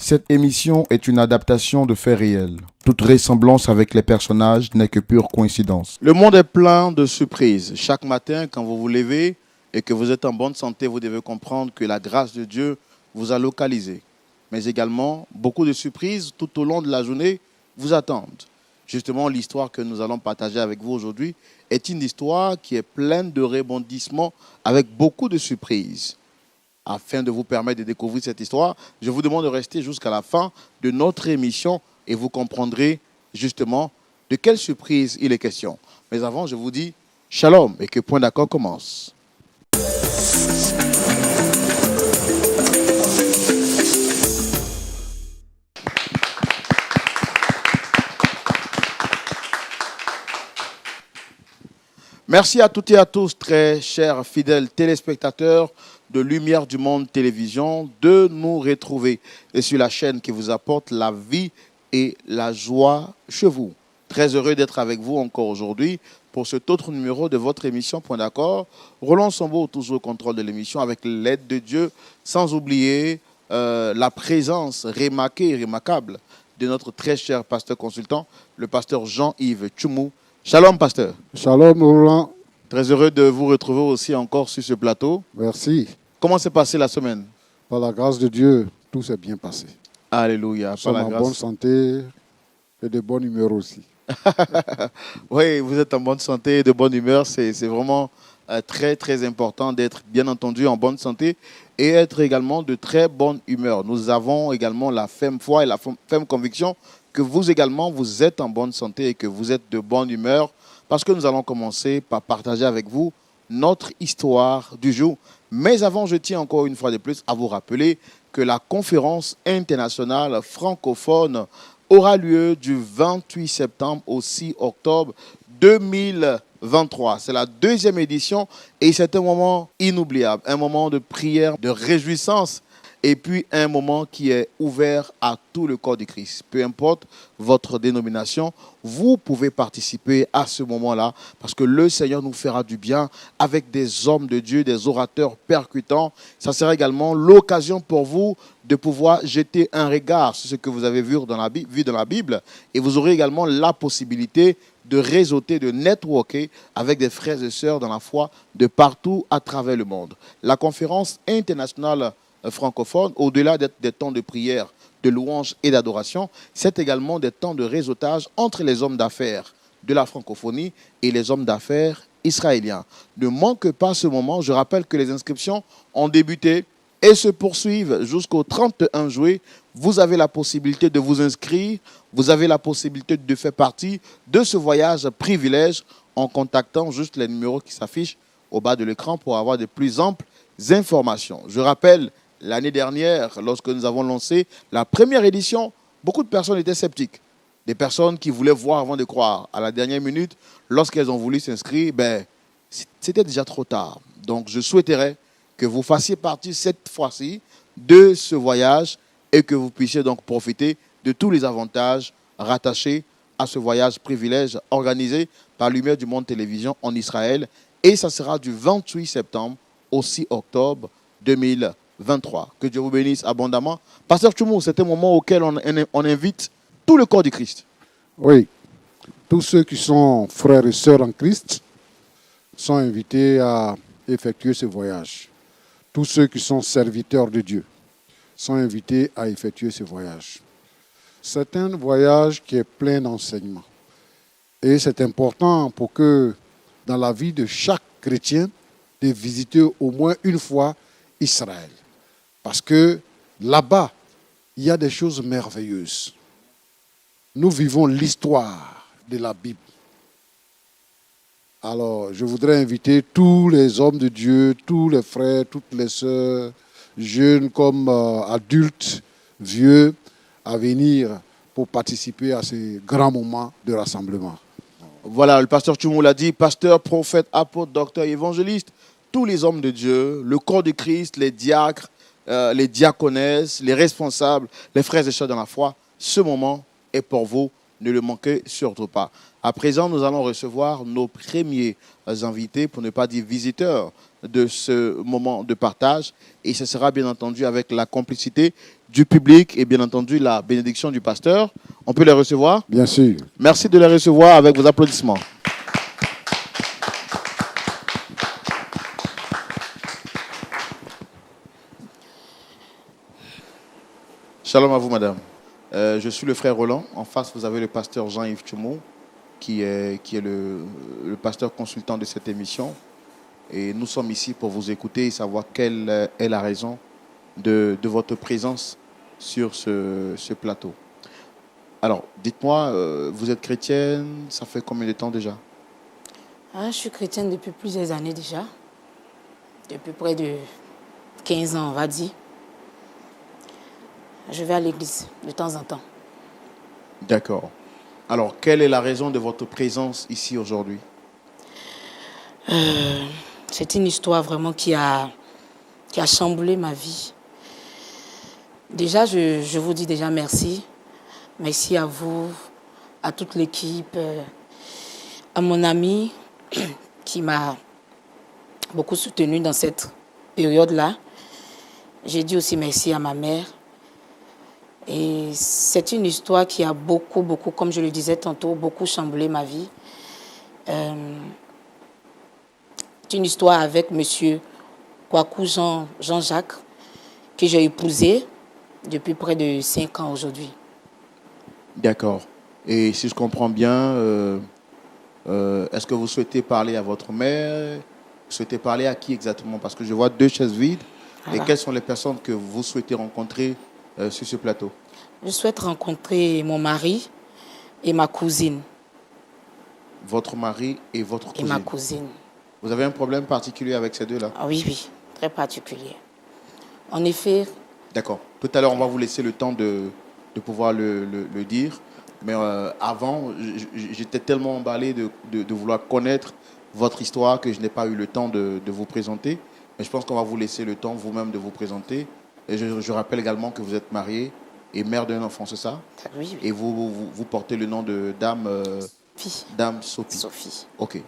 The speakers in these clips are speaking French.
Cette émission est une adaptation de faits réels. Toute ressemblance avec les personnages n'est que pure coïncidence. Le monde est plein de surprises. Chaque matin, quand vous vous levez et que vous êtes en bonne santé, vous devez comprendre que la grâce de Dieu vous a localisé. Mais également, beaucoup de surprises tout au long de la journée vous attendent. Justement, l'histoire que nous allons partager avec vous aujourd'hui est une histoire qui est pleine de rebondissements avec beaucoup de surprises. Afin de vous permettre de découvrir cette histoire, je vous demande de rester jusqu'à la fin de notre émission et vous comprendrez justement de quelle surprise il est question. Mais avant, je vous dis shalom et que Point d'accord commence. Merci à toutes et à tous, très chers fidèles téléspectateurs de Lumière du Monde Télévision, de nous retrouver et sur la chaîne qui vous apporte la vie et la joie chez vous. Très heureux d'être avec vous encore aujourd'hui pour cet autre numéro de votre émission Point d'accord. Roland Sambo, toujours au contrôle de l'émission avec l'aide de Dieu, sans oublier la présence remarquée et remarquable de notre très cher pasteur consultant, le pasteur Jean-Yves Tchoumou. Shalom, pasteur. Shalom, Roland. Très heureux de vous retrouver aussi encore sur ce plateau. Merci. Comment s'est passée la semaine? Par la grâce de Dieu, tout s'est bien passé. Alléluia. Nous sommes en bonne santé et de bonne humeur aussi. Oui, vous êtes en bonne santé et de bonne humeur. C'est vraiment très, très important d'être, bien entendu, en bonne santé et être également de très bonne humeur. Nous avons également la ferme foi et la ferme conviction que vous également, vous êtes en bonne santé et que vous êtes de bonne humeur parce que nous allons commencer par partager avec vous notre histoire du jour. Mais avant, je tiens encore une fois de plus à vous rappeler que la conférence internationale francophone aura lieu du 28 septembre au 6 octobre 2023. C'est la deuxième édition et c'est un moment inoubliable, un moment de prière, de réjouissance et puis un moment qui est ouvert à tout le corps du Christ. Peu importe votre dénomination, vous pouvez participer à ce moment-là parce que le Seigneur nous fera du bien avec des hommes de Dieu, des orateurs percutants. Ça sera également l'occasion pour vous de pouvoir jeter un regard sur ce que vous avez vu dans la Bible et vous aurez également la possibilité de réseauter, de networker avec des frères et sœurs dans la foi de partout à travers le monde. La conférence internationale francophone, au-delà des temps de prière, de louange et d'adoration, c'est également des temps de réseautage entre les hommes d'affaires de la francophonie et les hommes d'affaires israéliens. Ne manque pas ce moment. Je rappelle que les inscriptions ont débuté et se poursuivent jusqu'au 31 juillet. Vous avez la possibilité de vous inscrire. Vous avez la possibilité de faire partie de ce voyage privilège en contactant juste les numéros qui s'affichent au bas de l'écran pour avoir de plus amples informations. Je rappelle, l'année dernière, lorsque nous avons lancé la première édition, beaucoup de personnes étaient sceptiques. Des personnes qui voulaient voir avant de croire. À la dernière minute, lorsqu'elles ont voulu s'inscrire, c'était déjà trop tard. Donc, je souhaiterais que vous fassiez partie cette fois-ci de ce voyage et que vous puissiez donc profiter de tous les avantages rattachés à ce voyage privilège organisé par Lumière du Monde Télévision en Israël. Et ça sera du 28 septembre au 6 octobre 2023. Que Dieu vous bénisse abondamment. Pasteur Tchoumou, c'est un moment auquel on invite tout le corps du Christ. Oui, tous ceux qui sont frères et sœurs en Christ sont invités à effectuer ce voyage. Tous ceux qui sont serviteurs de Dieu sont invités à effectuer ce voyage. C'est un voyage qui est plein d'enseignements. Et c'est important pour que, dans la vie de chaque chrétien, de visiter au moins une fois Israël. Parce que là-bas, il y a des choses merveilleuses. Nous vivons l'histoire de la Bible. Alors, je voudrais inviter tous les hommes de Dieu, tous les frères, toutes les sœurs, jeunes comme adultes, vieux, à venir pour participer à ces grands moments de rassemblement. Voilà, le pasteur Tchoumou l'a dit, pasteur, prophète, apôtre, docteur, évangéliste, tous les hommes de Dieu, le corps de Christ, les diacres, les diaconesses, les responsables, les frères et sœurs dans la foi, ce moment est pour vous, ne le manquez surtout pas. À présent, nous allons recevoir nos premiers invités, pour ne pas dire visiteurs, de ce moment de partage. Et ce sera bien entendu avec la complicité du public et bien entendu la bénédiction du pasteur. On peut les recevoir? Bien sûr. Merci de les recevoir avec vos applaudissements. Shalom à vous, madame. Je suis le frère Roland. En face, vous avez le pasteur Jean-Yves Tchoumou, qui est le pasteur consultant de cette émission. Et nous sommes ici pour vous écouter et savoir quelle est la raison de votre présence sur ce plateau. Alors, dites-moi, vous êtes chrétienne, ça fait combien de temps déjà? Je suis chrétienne depuis plusieurs années déjà. Depuis près de 15 ans, on va dire. Je vais à l'église de temps en temps. D'accord. Alors, quelle est la raison de votre présence ici aujourd'hui? C'est une histoire vraiment qui a chamboulé ma vie. Déjà, je vous dis déjà merci. Merci à vous, à toute l'équipe, à mon ami qui m'a beaucoup soutenue dans cette période-là. J'ai dit aussi merci à ma mère. Et c'est une histoire qui a beaucoup, comme je le disais tantôt, beaucoup chamboulé ma vie. C'est une histoire avec monsieur Kwaku Jean-Jacques que j'ai épousé depuis près de 5 ans aujourd'hui. D'accord. Et si je comprends bien, est-ce que vous souhaitez parler à votre mère? Vous souhaitez parler à qui exactement? Parce que je vois 2 chaises vides. Voilà. Et quelles sont les personnes que vous souhaitez rencontrer sur ce plateau? Je souhaite rencontrer mon mari et ma cousine. Votre mari et votre cousine? Et ma cousine. Vous avez un problème particulier avec ces deux-là? Oui, très particulier. En effet. D'accord. Tout à l'heure, on va vous laisser le temps de pouvoir le dire. Mais avant, j'étais tellement emballé de vouloir connaître votre histoire que je n'ai pas eu le temps de vous présenter. Mais je pense qu'on va vous laisser le temps vous-même de vous présenter. Et je rappelle également que vous êtes mariée et mère d'un enfant, c'est ça? Oui. Et vous portez le nom de Dame, Dame Sophie. Sophie. OK.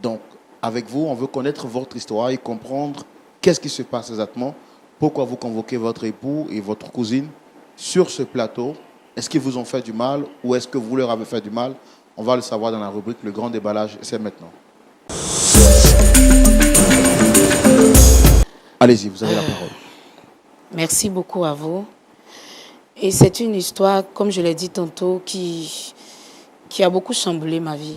Donc, avec vous, on veut connaître votre histoire et comprendre qu'est-ce qui se passe exactement. Pourquoi vous convoquez votre époux et votre cousine sur ce plateau? Est-ce qu'ils vous ont fait du mal ou est-ce que vous leur avez fait du mal? On va le savoir dans la rubrique Le Grand Déballage. C'est maintenant. Allez-y, vous avez la parole. Merci beaucoup à vous. Et c'est une histoire, comme je l'ai dit tantôt, qui a beaucoup chamboulé ma vie.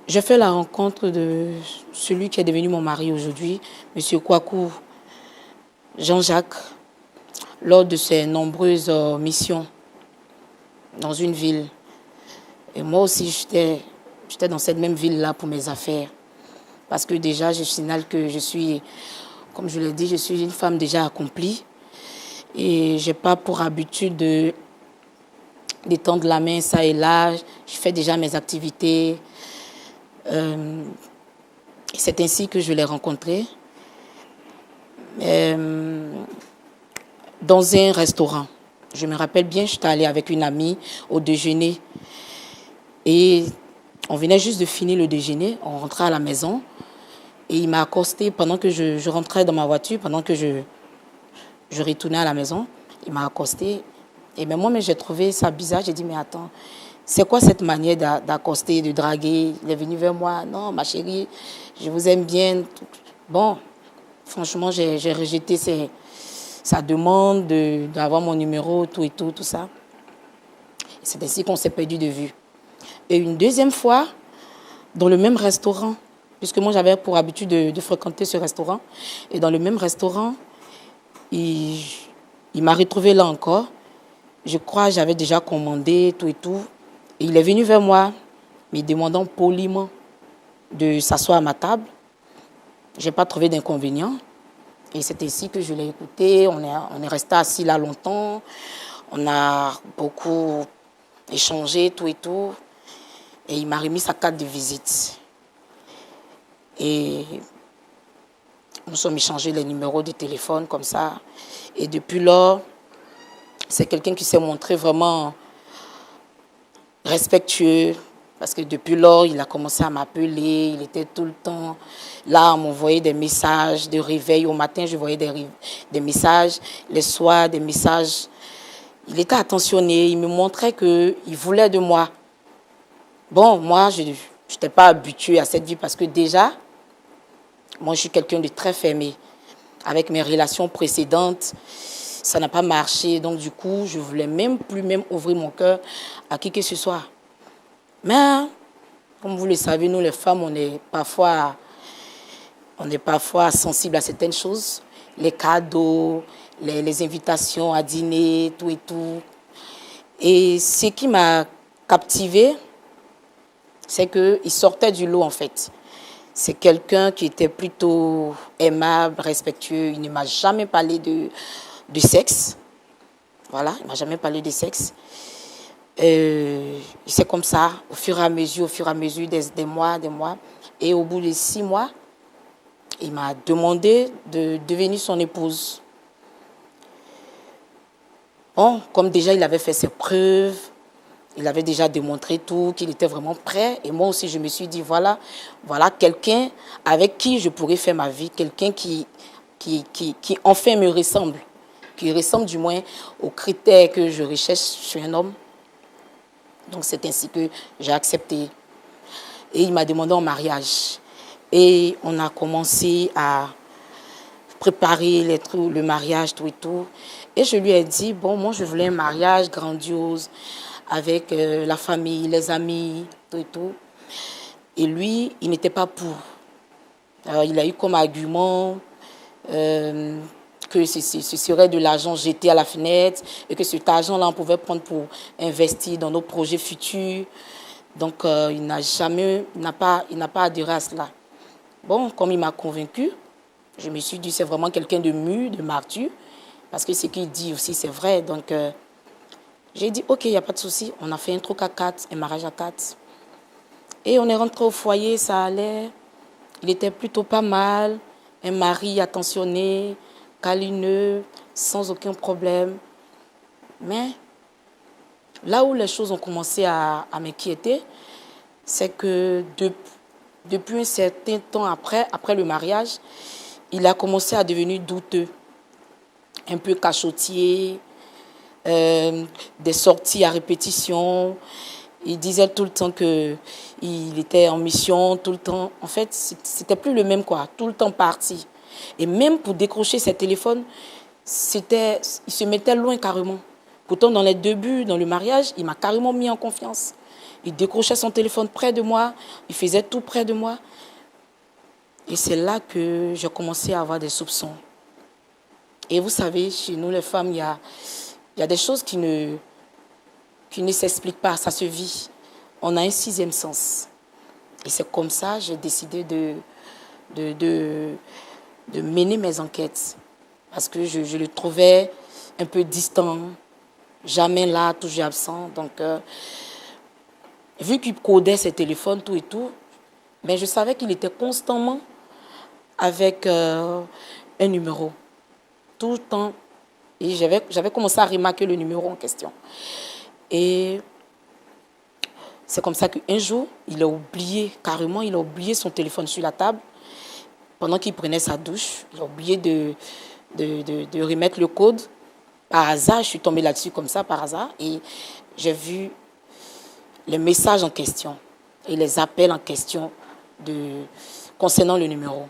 J'ai fait la rencontre de celui qui est devenu mon mari aujourd'hui, M. Kwaku Jean-Jacques, lors de ses nombreuses missions dans une ville. Et moi aussi, j'étais dans cette même ville-là pour mes affaires. Parce que déjà, je signale que je suis, comme je l'ai dit, je suis une femme déjà accomplie. Et je n'ai pas pour habitude d'étendre la main ça et là. Je fais déjà mes activités. C'est ainsi que je l'ai rencontré. Dans un restaurant. Je me rappelle bien, j'étais allée avec une amie au déjeuner. Et on venait juste de finir le déjeuner. On rentrait à la maison. Et il m'a accosté pendant que je rentrais dans ma voiture, pendant que je retournais à la maison. Il m'a accosté. Et même moi, j'ai trouvé ça bizarre. J'ai dit, mais attends, c'est quoi cette manière d'accoster, de draguer? Il est venu vers moi. Non, ma chérie, je vous aime bien. Bon, franchement, j'ai rejeté sa demande d'avoir mon numéro, tout ça. C'est ainsi qu'on s'est perdu de vue. Et une deuxième fois, dans le même restaurant, puisque moi j'avais pour habitude de fréquenter ce restaurant, et dans le même restaurant, il m'a retrouvé là encore. Je crois que j'avais déjà commandé, tout. Et il est venu vers moi, me demandant poliment de s'asseoir à ma table. Je n'ai pas trouvé d'inconvénient. Et c'est ainsi que je l'ai écouté. On est resté assis là longtemps. On a beaucoup échangé, tout. Et il m'a remis sa carte de visite. Et nous sommes échangés les numéros de téléphone comme ça. Et depuis lors, c'est quelqu'un qui s'est montré vraiment respectueux, Parce que depuis lors, il a commencé à m'appeler. Il était tout le temps là, à m'envoyer des messages de réveil. Au matin, je voyais des messages. Les soirs, des messages. Il était attentionné. Il me montrait qu'il voulait de moi. Bon, moi, je n'étais pas habituée à cette vie parce que déjà, moi, je suis quelqu'un de très fermé. Avec mes relations précédentes, ça n'a pas marché. Donc, du coup, je ne voulais même plus ouvrir mon cœur à qui que ce soit. Mais, comme vous le savez, nous, les femmes, on est parfois sensibles à certaines choses. Les cadeaux, les invitations à dîner, tout et tout. Et ce qui m'a captivée, c'est qu'il sortait du lot, en fait. C'est quelqu'un qui était plutôt aimable, respectueux. Il ne m'a jamais parlé de sexe. Voilà, il ne m'a jamais parlé de sexe. C'est comme ça, au fur et à mesure des mois. Et au bout de 6 mois, il m'a demandé de devenir son épouse. Bon, comme déjà il avait fait ses preuves, il avait déjà démontré tout, qu'il était vraiment prêt. Et moi aussi, je me suis dit, voilà quelqu'un avec qui je pourrais faire ma vie, quelqu'un qui enfin me ressemble, qui ressemble du moins aux critères que je recherche chez un homme. Donc, c'est ainsi que j'ai accepté. Et il m'a demandé en mariage. Et on a commencé à préparer le mariage, tout et tout. Et je lui ai dit, bon, moi, je voulais un mariage grandiose, avec la famille, les amis, tout et tout. Et lui, il n'était pas pour. Alors, il a eu comme argument que ce serait de l'argent jeté à la fenêtre et que cet argent-là, on pouvait prendre pour investir dans nos projets futurs. Donc, il n'a pas adhéré à cela. Bon, comme il m'a convaincu, je me suis dit, c'est vraiment quelqu'un de mûr, de mature, parce que ce qu'il dit aussi, c'est vrai. Donc, j'ai dit, ok, il n'y a pas de souci. On a fait un truc à 4, un mariage à 4. Et on est rentré au foyer, ça allait. Il était plutôt pas mal. Un mari attentionné, câlineux, sans aucun problème. Mais là où les choses ont commencé à m'inquiéter, c'est que depuis un certain temps après le mariage, il a commencé à devenir douteux, un peu cachotier, des sorties à répétition. Il disait tout le temps qu'il était en mission, tout le temps. En fait, c'était plus le même, quoi, tout le temps parti. Et même pour décrocher ses téléphones, il se mettait loin carrément. Pourtant, dans les débuts, dans le mariage, il m'a carrément mis en confiance. Il décrochait son téléphone près de moi, il faisait tout près de moi. Et c'est là que j'ai commencé à avoir des soupçons. Et vous savez, chez nous, les femmes, il y a des choses qui ne s'expliquent pas, ça se vit. On a un 6e sens. Et c'est comme ça que j'ai décidé de mener mes enquêtes. Parce que je le trouvais un peu distant, jamais là, toujours absent. Donc, vu qu'il codait ses téléphones, tout et tout, mais je savais qu'il était constamment avec un numéro. Tout le temps. Et j'avais commencé à remarquer le numéro en question. Et c'est comme ça qu'un jour, il a oublié son téléphone sur la table. Pendant qu'il prenait sa douche, il a oublié de remettre le code. Par hasard, je suis tombée là-dessus comme ça, par hasard. Et j'ai vu les messages en question et les appels en question concernant le numéro.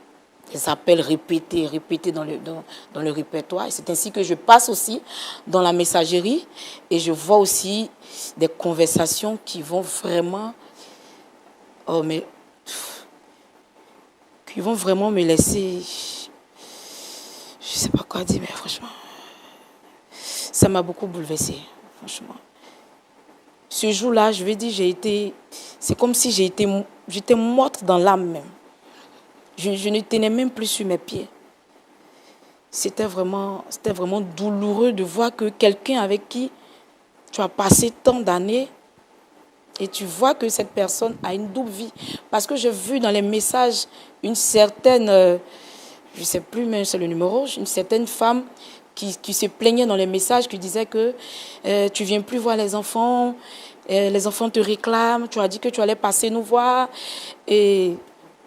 Des appels répétés dans le répertoire. Et c'est ainsi que je passe aussi dans la messagerie et je vois aussi des conversations qui vont vraiment... qui vont vraiment me laisser... Je ne sais pas quoi dire, mais franchement... Ça m'a beaucoup bouleversée, franchement. Ce jour-là, je vais dire, c'est comme si j'étais morte dans l'âme même. Je ne tenais même plus sur mes pieds. C'était vraiment douloureux de voir que quelqu'un avec qui tu as passé tant d'années et tu vois que cette personne a une double vie. Parce que j'ai vu dans les messages une certaine, je ne sais plus même c'est le numéro, une certaine femme qui se plaignait dans les messages, qui disait que tu viens plus voir les enfants te réclament, tu as dit que tu allais passer nous voir, et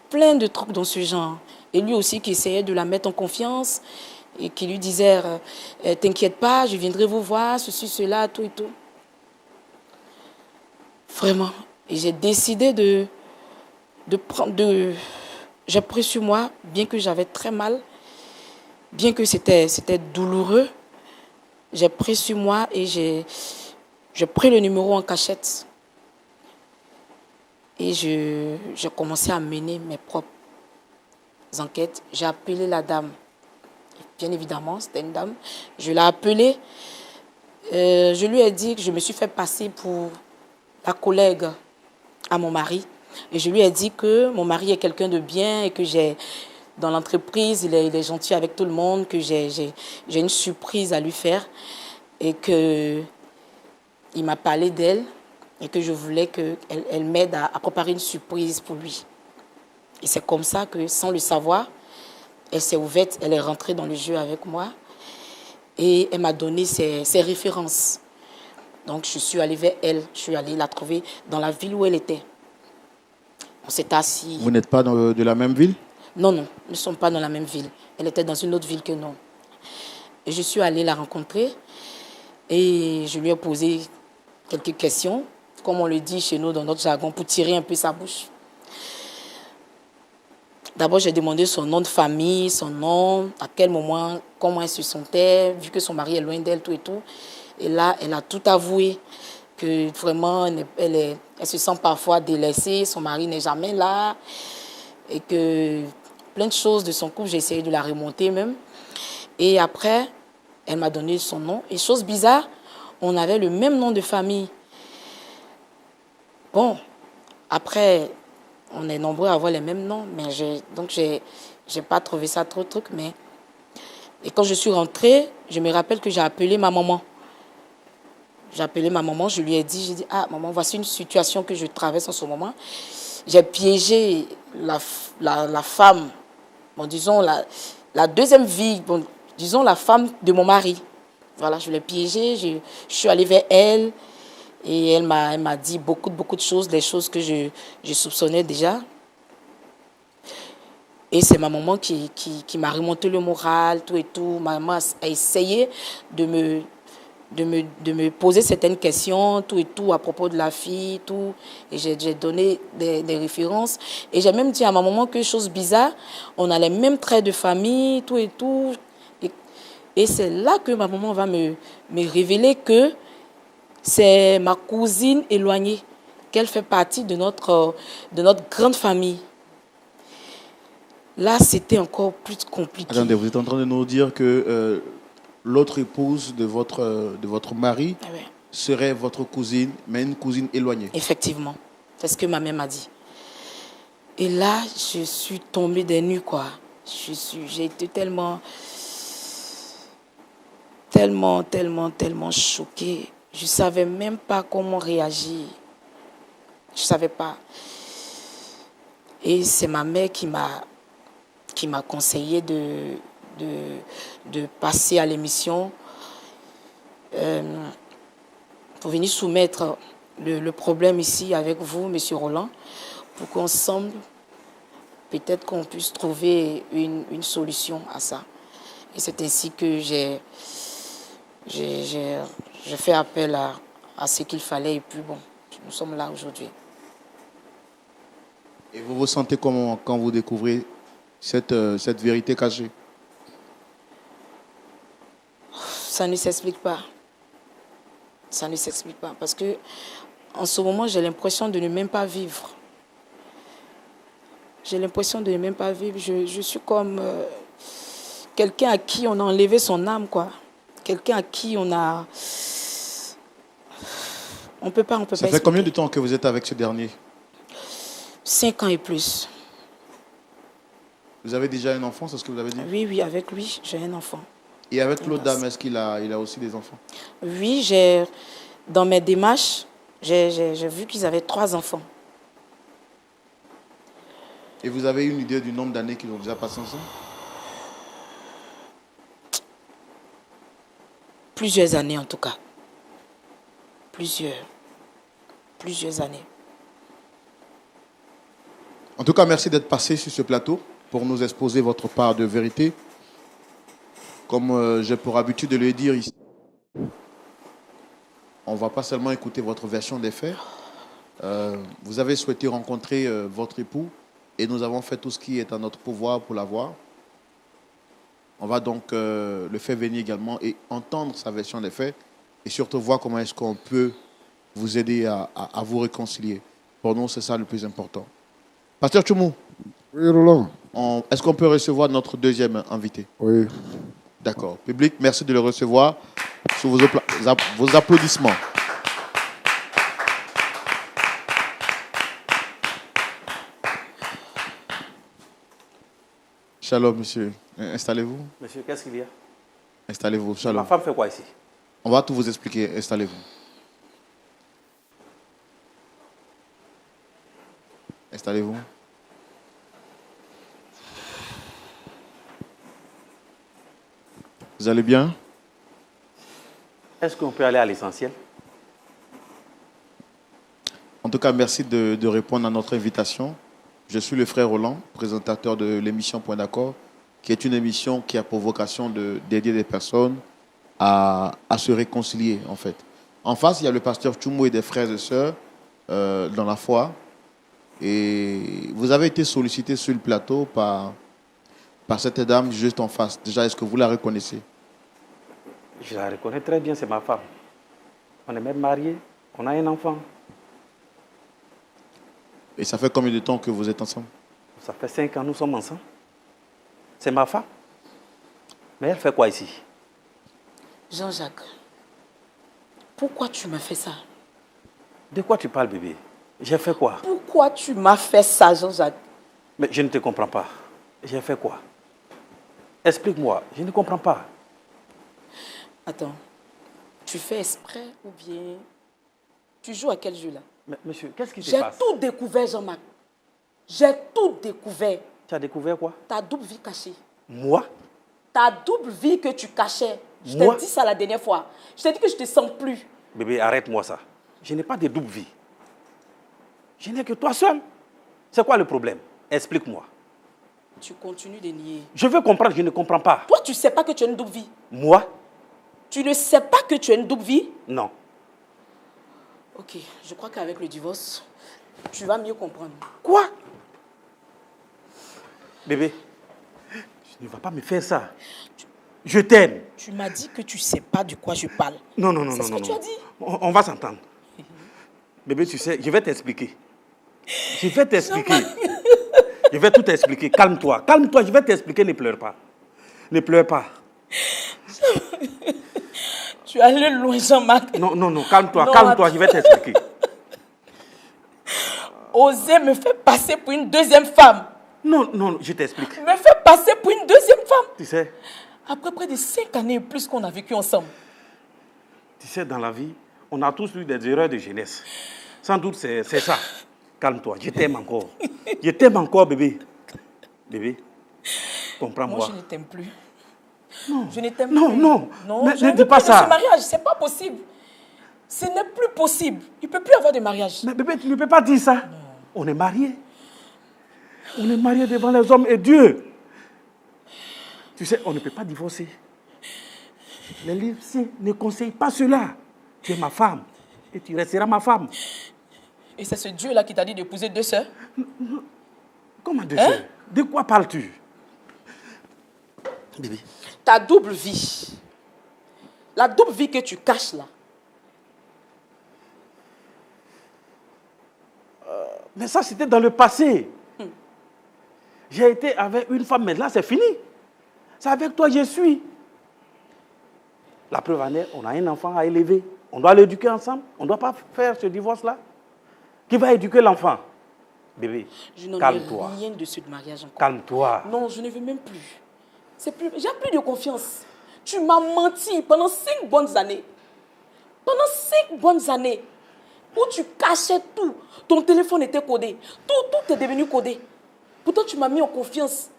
plein de trucs dans ce genre. Et lui aussi qui essayait de la mettre en confiance, et qui lui disait, t'inquiète pas, je viendrai vous voir, ceci, cela, tout et tout. Vraiment. Et j'ai décidé j'ai pris sur moi, bien que j'avais très mal, bien que c'était douloureux, j'ai pris sur moi et j'ai pris le numéro en cachette. Et j'ai commencé à mener mes propres enquêtes. J'ai appelé la dame. Bien évidemment, c'était une dame. Je l'ai appelée. Je lui ai dit que je me suis fait passer pour la collègue à mon mari. Et je lui ai dit que mon mari est quelqu'un de bien et que dans l'entreprise, il est gentil avec tout le monde, que j'ai une surprise à lui faire et qu'il m'a parlé d'elle et que je voulais qu'elle m'aide à préparer une surprise pour lui. Et c'est comme ça que, sans le savoir, elle s'est ouverte, elle est rentrée dans le jeu avec moi et elle m'a donné ses références. Donc, je suis allée vers elle, je suis allée la trouver dans la ville où elle était. On s'est assis. Vous n'êtes pas de la même ville? Non, nous ne sommes pas dans la même ville. Elle était dans une autre ville que nous. Et je suis allée la rencontrer et je lui ai posé quelques questions, comme on le dit chez nous dans notre jargon, pour tirer un peu sa bouche. D'abord, j'ai demandé son nom de famille, son nom, à quel moment, comment elle se sentait, vu que son mari est loin d'elle, tout et tout. Et là, elle a tout avoué, que vraiment, elle se sent parfois délaissée, son mari n'est jamais là, et que plein de choses de son couple, j'ai essayé de la remonter même. Et après, elle m'a donné son nom. Et chose bizarre, on avait le même nom de famille. Bon, après, on est nombreux à avoir les mêmes noms, mais j'ai pas trouvé ça trop truc. Mais... Et quand je suis rentrée, je me rappelle que j'ai appelé ma maman. J'ai appelé ma maman, je lui ai dit, ah maman, voici une situation que je traverse en ce moment. J'ai piégé la femme, bon, disons la deuxième vie, bon, disons la femme de mon mari. Voilà, je l'ai piégée, je suis allée vers elle et elle m'a dit beaucoup de choses, des choses que je soupçonnais déjà. Et c'est ma maman qui m'a remonté le moral, tout et tout. Ma maman a essayé de me poser certaines questions, tout et tout, à propos de la fille, tout. Et j'ai donné des références. Et j'ai même dit à ma maman que, chose bizarre, on a les mêmes traits de famille, tout et tout. Et c'est là que ma maman va me révéler que c'est ma cousine éloignée, qu'elle fait partie de notre grande famille. Là, c'était encore plus compliqué. Attendez, vous êtes en train de nous dire que l'autre épouse de votre mari serait votre cousine, mais une cousine éloignée. Effectivement, c'est ce que ma mère m'a dit. Et là, je suis tombée des nues, quoi. J'ai été tellement choquée. Je ne savais même pas comment réagir. Je ne savais pas. Et c'est ma mère qui m'a conseillé de passer à l'émission pour venir soumettre le problème ici avec vous, Monsieur Roland, pour qu'ensemble, peut-être qu'on puisse trouver une solution à ça. Et c'est ainsi que j'ai fait appel à ce qu'il fallait et puis bon, nous sommes là aujourd'hui. Et vous vous sentez comment quand vous découvrez cette vérité cachée? Ça ne s'explique pas. Ça ne s'explique pas parce que en ce moment, j'ai l'impression de ne même pas vivre. J'ai l'impression de ne même pas vivre. Je suis comme quelqu'un à qui on a enlevé son âme, quoi. Quelqu'un à qui on a... On peut pas Ça fait expliquer. combien de temps que vous êtes avec ce dernier? 5 ans et plus. Vous avez déjà un enfant, c'est ce que vous avez dit? Oui, avec lui, j'ai un enfant. Et avec l'autre dame, est-ce qu'il a aussi des enfants? Oui, dans mes démarches, j'ai vu qu'ils avaient 3 enfants. Et vous avez une idée du nombre d'années qu'ils ont déjà passé ensemble? Plusieurs années en tout cas. Plusieurs années. En tout cas, merci d'être passé sur ce plateau pour nous exposer votre part de vérité. Comme j'ai pour habitude de le dire ici, on ne va pas seulement écouter votre version des faits. Vous avez souhaité rencontrer votre époux et nous avons fait tout ce qui est à notre pouvoir pour l'avoir. On va donc le faire venir également et entendre sa version des faits et surtout voir comment est-ce qu'on peut vous aider à vous réconcilier. Pour nous, c'est ça le plus important. Pasteur Tchoumou, Oui, Roland. est-ce qu'on peut recevoir notre deuxième invité? Oui. D'accord. Public, merci de le recevoir sous vos applaudissements. Shalom, monsieur. Installez-vous. Monsieur, qu'est-ce qu'il y a? Installez-vous. Ma Shalom. femme fait quoi ici? On va tout vous expliquer. Installez-vous. Installez-vous. Vous allez bien? Est-ce qu'on peut aller à l'essentiel? En tout cas, merci de répondre à notre invitation. Je suis le frère Roland, présentateur de l'émission Point d'accord, qui est une émission qui a pour vocation d'aider des personnes à se réconcilier, en fait. En face, il y a le pasteur Tchoumou et des frères et sœurs dans la foi. Et vous avez été sollicité sur le plateau par cette dame juste en face. Déjà, est-ce que vous la reconnaissez? Je la reconnais très bien, c'est ma femme. On est même mariés, on a un enfant. Et ça fait combien de temps que vous êtes ensemble? Ça fait 5 ans, nous sommes ensemble. C'est ma femme. Mais elle fait quoi ici? Jean-Jacques, pourquoi tu m'as fait ça? De quoi tu parles, bébé? J'ai fait quoi? Pourquoi tu m'as fait ça, Jean-Jacques? Mais je ne te comprends pas. J'ai fait quoi? Explique-moi, je ne comprends pas. Attends, tu fais exprès ou bien tu joues à quel jeu là? Mais monsieur, qu'est-ce qui se J'ai passe? tout découvert, Jean-Marc. J'ai tout découvert. Tu as découvert quoi? Ta double vie cachée. Moi? Ta double vie que tu cachais. Je Moi? t'ai dit ça la dernière fois. Je t'ai dit que je ne te sens plus. Bébé, arrête-moi ça. Je n'ai pas de double vie. Je n'ai que toi seul. C'est quoi le problème? Explique-moi. Tu continues de nier. Je veux comprendre, je ne comprends pas. Toi, tu ne sais pas que tu as une double vie. Moi? Tu ne sais pas que tu as une double vie? Non. Ok, je crois qu'avec le divorce, tu vas mieux comprendre. Quoi? Bébé, tu ne vas pas me faire ça. Je t'aime. Tu m'as dit que tu ne sais pas de quoi je parle. Non, non, non, C'est non. ce non, que tu non. as dit. On va s'entendre. Bébé, tu sais, je vais t'expliquer. Je vais t'expliquer. Je vais tout t'expliquer. Calme-toi. Calme-toi, je vais t'expliquer. Ne pleure pas. Ne pleure pas. Tu es allé loin, Jean-Marc. Non, non, non. Calme-toi. Non, Calme-toi, je vais t'expliquer. Oser me faire passer pour une deuxième femme. Non, non, je t'explique. Me faire passer pour une deuxième femme. Tu sais, Après près de 5 années et plus qu'on a vécu ensemble. dans la vie, on a tous eu des erreurs de jeunesse. Sans doute, c'est ça. Calme-toi. Je t'aime encore. Je t'aime encore, bébé. Bébé, Moi, comprends-moi. je ne t'aime plus. Non. Je ne t'aime Non, plus. non. Non, Ne je ne dis veux pas plus de ça. ce mariage. Ce n'est pas possible. Ce n'est plus possible. Il ne peut plus y avoir de mariage. Mais bébé, tu ne peux pas dire ça. On est mariés. On est mariés devant les hommes et Dieu. Tu sais, on ne peut pas divorcer. Les livres ne conseillent pas cela. Tu es ma femme et tu resteras ma femme. Et c'est ce Dieu-là qui t'a dit d'épouser 2 sœurs? Comment deux sœurs? De quoi parles-tu? Bébé. Ta double vie. La double vie que tu caches là. Mais ça, c'était dans le passé. J'ai été avec une femme, mais là, c'est fini. C'est avec toi que je suis. La preuve en est, on a un enfant à élever. On doit l'éduquer ensemble. On ne doit pas faire ce divorce-là. Qui va éduquer l'enfant? Bébé, Je n'en ai calme-toi. rien de ce mariage encore. Calme-toi. Non, je ne veux même plus. J'ai plus de confiance. Tu m'as menti pendant 5 bonnes années. Pendant 5 bonnes années. Où tu cachais tout. Ton téléphone était codé. Tout est devenu codé. Pourtant, tu m'as mis en confiance.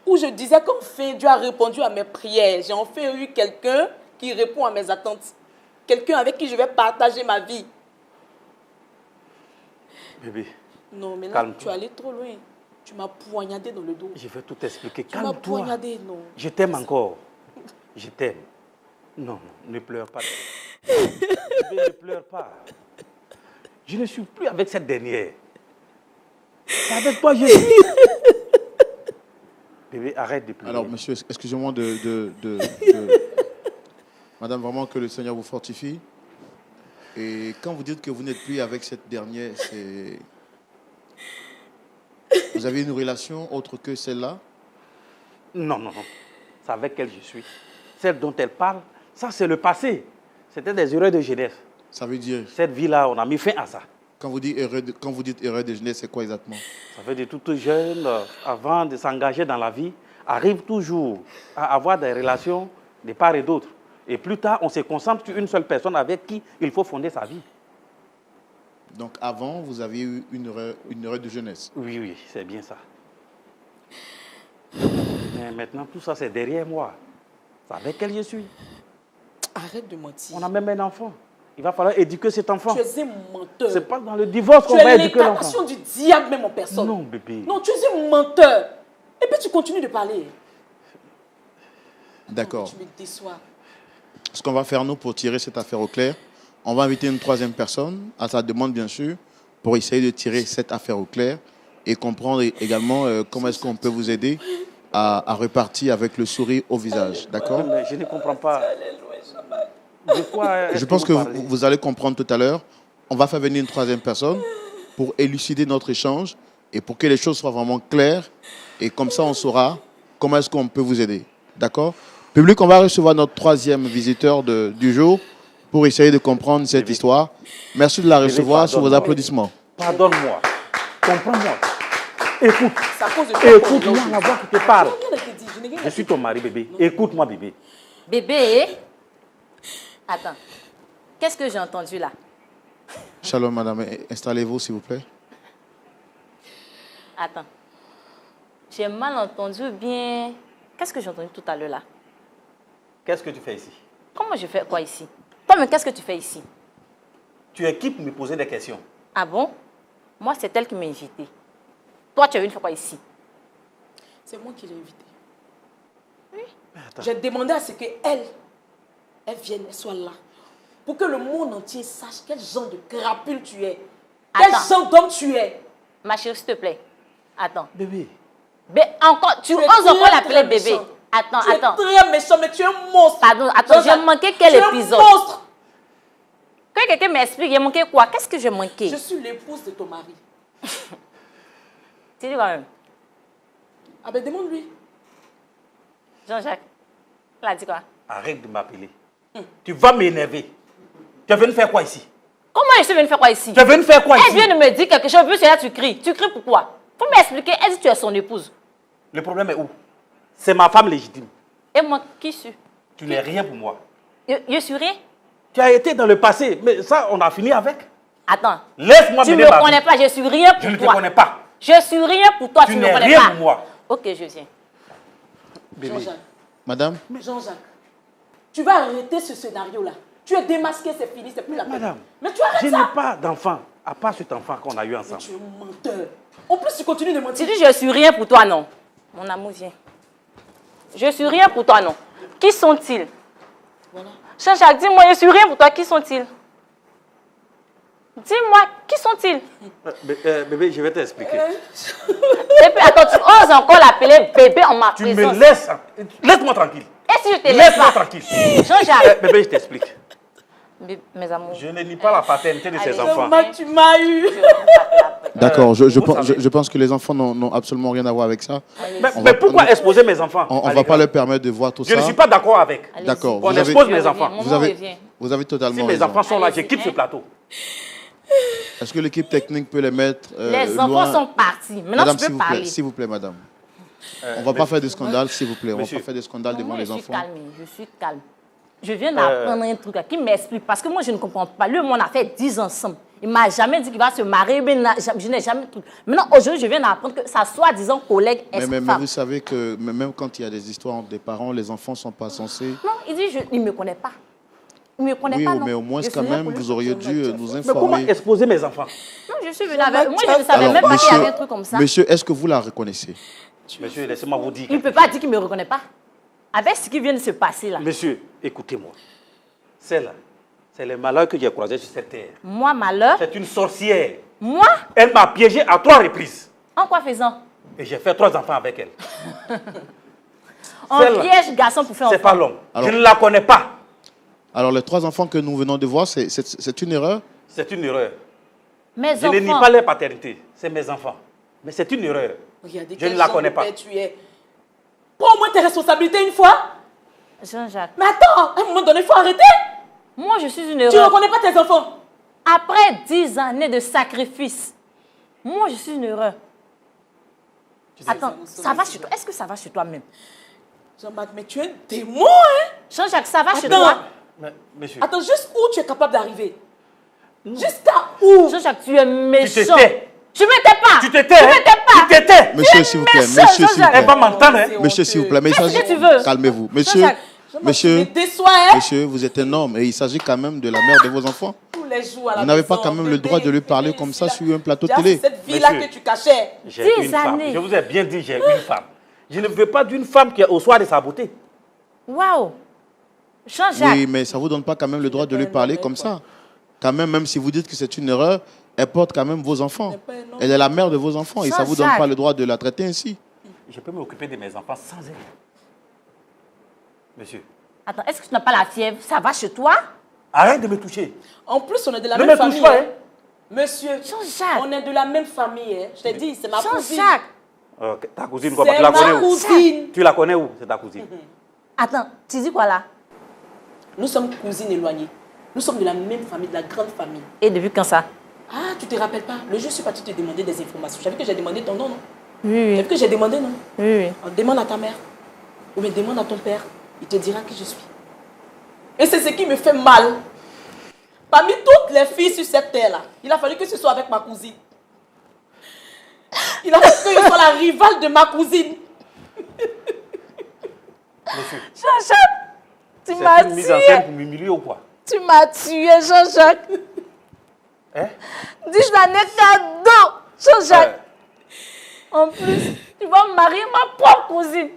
Où je disais qu'enfin, Dieu a répondu à mes prières. J'ai enfin eu quelqu'un qui répond à mes attentes. Quelqu'un avec qui je vais partager ma vie. Bébé, Non, mais là, calme-toi. tu es allé trop loin. Tu m'as poignardé dans le dos. Je vais tout expliquer. Tu m'as Calme-toi. poignardé, non. Je t'aime encore. Je t'aime. Non, ne pleure pas. Bébé, ne pleure pas. Je ne suis plus avec cette dernière. C'est avec toi, je suis. Bébé, arrête de pleurer. Alors, monsieur, excusez-moi Madame, vraiment que le Seigneur vous fortifie. Et quand vous dites que vous n'êtes plus avec cette dernière, c'est... Vous avez une relation autre que celle-là? Non, non, non. C'est avec elle je suis. Celle dont elle parle, ça c'est le passé. C'était des erreurs de jeunesse. Ça veut dire, Cette vie-là, on a mis fin à ça. quand vous dites erreur de jeunesse, c'est quoi exactement? Ça veut dire tout jeune, avant de s'engager dans la vie, arrive toujours à avoir des relations de part et d'autre. Et plus tard, on se concentre sur une seule personne avec qui il faut fonder sa vie. Donc avant, vous aviez eu une erreur de jeunesse. Oui, oui, c'est bien ça. Mais maintenant, tout ça, c'est derrière moi. C'est avec elle je suis. Arrête de mentir. On a même un enfant. Il va falloir éduquer cet enfant. Tu es un menteur. C'est pas dans le divorce qu'on Tu va es éduquer l'enfant. l'incarnation du diable même en personne. Non, bébé. Non, tu es un menteur. Et puis tu continues de parler. D'accord. Tu me déçois. Ce qu'on va faire, nous, pour tirer cette affaire au clair, on va inviter une troisième personne, à sa demande, bien sûr, pour essayer de tirer cette affaire au clair et comprendre également comment est-ce qu'on peut vous aider à repartir avec le sourire au visage. D'accord? Mais je ne comprends pas. De quoi Je pense que vous allez comprendre tout à l'heure. On va faire venir une troisième personne pour élucider notre échange et pour que les choses soient vraiment claires. Et comme ça, on saura comment est-ce qu'on peut vous aider. D'accord? Public, on va recevoir notre troisième visiteur du jour pour essayer de comprendre cette histoire. Merci de la recevoir sous vos applaudissements. Pardonne-moi. Comprends-moi. Écoute. Ça cause de toi. Écoute-moi la voix qui te parle. Je n'ai rien dit. Je n'ai rien Je dit. suis ton mari, bébé. Écoute-moi, bébé. Bébé, attends, qu'est-ce que j'ai entendu là? Shalom, madame. Installez-vous, s'il vous plaît. Attends, j'ai mal entendu ou bien... Qu'est-ce que j'ai entendu tout à l'heure là? Qu'est-ce que tu fais ici? Comment je fais quoi ici? Toi, mais qu'est-ce que tu fais ici? Tu es qui pour me poser des questions? Ah bon? Moi, c'est elle qui m'a invité. Toi, tu es venu faire quoi ici? C'est moi qui l'ai invitée. Attends. J'ai demandé à ce qu'elle vienne, elle soit là. Pour que le monde entier sache quel genre de crapule tu es. Quel Attends. genre d'homme tu es. Ma chérie, s'il te plaît. Attends. Bébé. Encore, tu es oses très, encore l'appeler très bébé. méchant. Attends, Tu attends. es très méchant, mais tu es un monstre. Pardon, attends, j'ai Jean-Jacques, manqué quel tu es épisode? un monstre. Que quelqu'un m'explique, j'ai manqué quoi? Qu'est-ce que j'ai manqué? Je suis l'épouse de ton mari. Tu dis quand même. Ah ben demande-lui. Jean-Jacques, il a dit quoi? Arrête de m'appeler. Tu vas m'énerver. Tu es venu faire quoi ici? Comment je suis venue faire quoi ici? Tu es venu faire quoi Elle ici? vient de me dire quelque chose, puis là tu cries. Tu cries pourquoi? Faut m'expliquer. Elle dit que tu es son épouse. Le problème est où? C'est ma femme légitime. Et moi, qui suis? Tu n'es rien pour moi. Je suis rien? Tu as été dans le passé, mais ça, on a fini avec. Attends. Laisse-moi Tu ne mener me ma connais vie. pas, je suis rien pour Je ne te toi. connais pas. Je suis rien pour toi, tu Tu ne me n'es connais rien pas. pour moi. Ok, je viens. Bébé. Jean-Jacques, Madame, Jean-Jacques, tu vas arrêter ce scénario-là. Tu es démasqué, c'est fini, c'est plus la peine. Madame, Mais tu arrêtes je ça. n'ai pas d'enfant, à part cet enfant qu'on a eu Mais ensemble. tu es un menteur. En plus, tu continues de Tu mentir. dis je suis rien pour toi, non? Mon amour, viens. Je suis rien pour toi, non? Qui sont-ils? Voilà. Jean-Jacques, dis-moi, je suis rien pour toi, qui sont-ils? Dis-moi, qui sont-ils? Bébé, je vais t'expliquer. Et puis, attends, tu oses encore l'appeler bébé en ma Tu présence. me laisses. Laisse-moi tranquille. Et si je te laisse Laisse-moi pas? tranquille. Jean-Jacques. Bébé, je t'explique. Mes amours. Je ne nie pas la paternité de ces Allez. enfants. Tu m'as eu. d'accord, vous je pense que les enfants n'ont absolument rien à voir avec ça. Mais pourquoi exposer mes enfants? On ne Allez, va pas grave. leur permettre de voir tout Je ça. ne suis pas d'accord avec. Allez-y. D'accord, On vous avez- expose mes enfants. Vous avez totalement Si mes raison. enfants sont là, je Allez-y, quitte ce hein. plateau. Est-ce que l'équipe technique peut les mettre Les loin? enfants sont partis. Maintenant, Madame, tu s'il peux vous parler. plaît, s'il vous plaît, madame. On ne va pas faire de scandale, s'il vous plaît. On ne va Monsieur. pas faire de scandale Non, devant moi, les je suis enfants. calme. Je suis calme. Je viens d'apprendre un truc là, qui m'explique. Parce que moi, je ne comprends pas. Lui, on a fait 10 ans ensemble. Il ne m'a jamais dit qu'il va se marier. Je n'ai jamais... Maintenant, aujourd'hui, je viens d'apprendre que sa soi-disant collègue est Mais vous savez que même quand il y a des histoires entre des parents, les enfants ne sont pas censés... Non, il dit, il ne me connaît pas. Il ne me connaît oui, pas, non. mais au moins, quand même, vous auriez dû nous Mais comment informer. exposer mes enfants? Non, je suis venue avec... Moi, je ne savais même pas qu'il y avait un truc comme ça. Monsieur, est-ce que vous la reconnaissez? Monsieur, laissez-moi vous dire. Il ne peut pas dire qu'il ne me reconnaît pas. Avec ce qui vient de se passer là. Monsieur, écoutez-moi. Celle-là, c'est le malheur que j'ai croisé sur cette terre. Moi, malheur. C'est une sorcière. Moi? Elle m'a piégé à 3 reprises. En quoi faisant? Et j'ai fait 3 enfants avec elle. On piège garçon pour faire enfant. C'est pas l'homme. Alors- Je ne la connais pas. Alors, les 3 enfants que nous venons de voir, c'est une erreur? C'est une erreur. Mes Je ne nie enfants. pas leur paternité. C'est mes enfants. Mais c'est une erreur. Regardez, Je ne quel la genre connais de pas. père tu es. Prends au moins tes responsabilités une fois. Jean-Jacques. Mais attends, à un moment donné, il faut arrêter. Moi, je suis une Tu ne erreur. reconnais pas tes enfants. Après 10 années de sacrifice, moi, je suis une erreur. Attends, ça va chez toi? Est-ce que ça va chez toi-même? Jean-Marc, mais tu es un démon, hein? Jean-Jacques, ça va chez Attends. toi? Mais, monsieur, Attends, jusqu'où tu es capable d'arriver? Jusqu'à où? Jean-Jacques, tu es méchant. tu t'étais. Je ne m'étais pas. Tu t'étais. Je hein? ne m'étais pas. Tu t'étais. Monsieur, s'il vous plaît. méchant, Monsieur, s'il vous Jean-Jacques. Elle va plaît. m'entendre. Hein? Monsieur, s'il vous plaît. Mais il Qu'est-ce s'agit... que tu veux? Calmez-vous. Monsieur, Jean-Jacques. Tu me monsieur, déçois, hein? monsieur, vous êtes un homme et il s'agit quand même de la mère de vos enfants. Tous les jours à la Vous n'avez pas maison, quand même le droit de lui parler comme ça sur un plateau télé. C'est cette vie-là Monsieur. que tu cachais. J'ai 10 une femme. années. Je vous ai bien dit, j'ai une femme. Je ne veux pas d'une femme qui est au soir de sa beauté. Waouh. Jean-Jacques. Oui, mais ça ne vous donne pas quand même le droit de lui parler comme ça. Quand même, même si vous dites que c'est une erreur, elle porte quand même vos enfants. Elle est la mère de vos enfants et ça ne vous donne Jean-Jacques. pas le droit de la traiter ainsi. Je peux m'occuper de mes enfants sans elle. Monsieur, Attends, est-ce que tu n'as pas la fièvre? Ça va chez toi? arrête de me toucher. En plus, on est de la Ne même me touche famille. pas, hein. hein. Monsieur, Jean-Jacques. on est de la même famille. Hein. Je t'ai dit, c'est ma cousine. Jean-Jacques. Ta cousine, quoi, tu C'est la connais ma où? cousine. Tu la connais où? C'est ta cousine. Attends, tu dis quoi là? Nous sommes cousines éloignées. Nous sommes de la même famille, de la grande famille. Et depuis quand ça? Ah, tu te rappelles pas? Le jour, je suis partie te demander des informations. J'avais que j'ai demandé ton nom, non? Oui, J'avais que j'ai demandé, non? oui. On demande à ta mère. Ou bien demande à ton père. Il te dira qui je suis. Et c'est ce qui me fait mal. Parmi toutes les filles sur cette terre-là, il a fallu que ce soit avec ma cousine. Il a fallu que je sois la rivale de ma cousine. Monsieur, Jean-Jacques, tu m'as c'est une mise en scène tué. pour m'humilier ou quoi? Tu m'as tué, Jean-Jacques. Hein? 10 années cadeau, Jean-Jacques. En plus, tu vas marier ma propre cousine.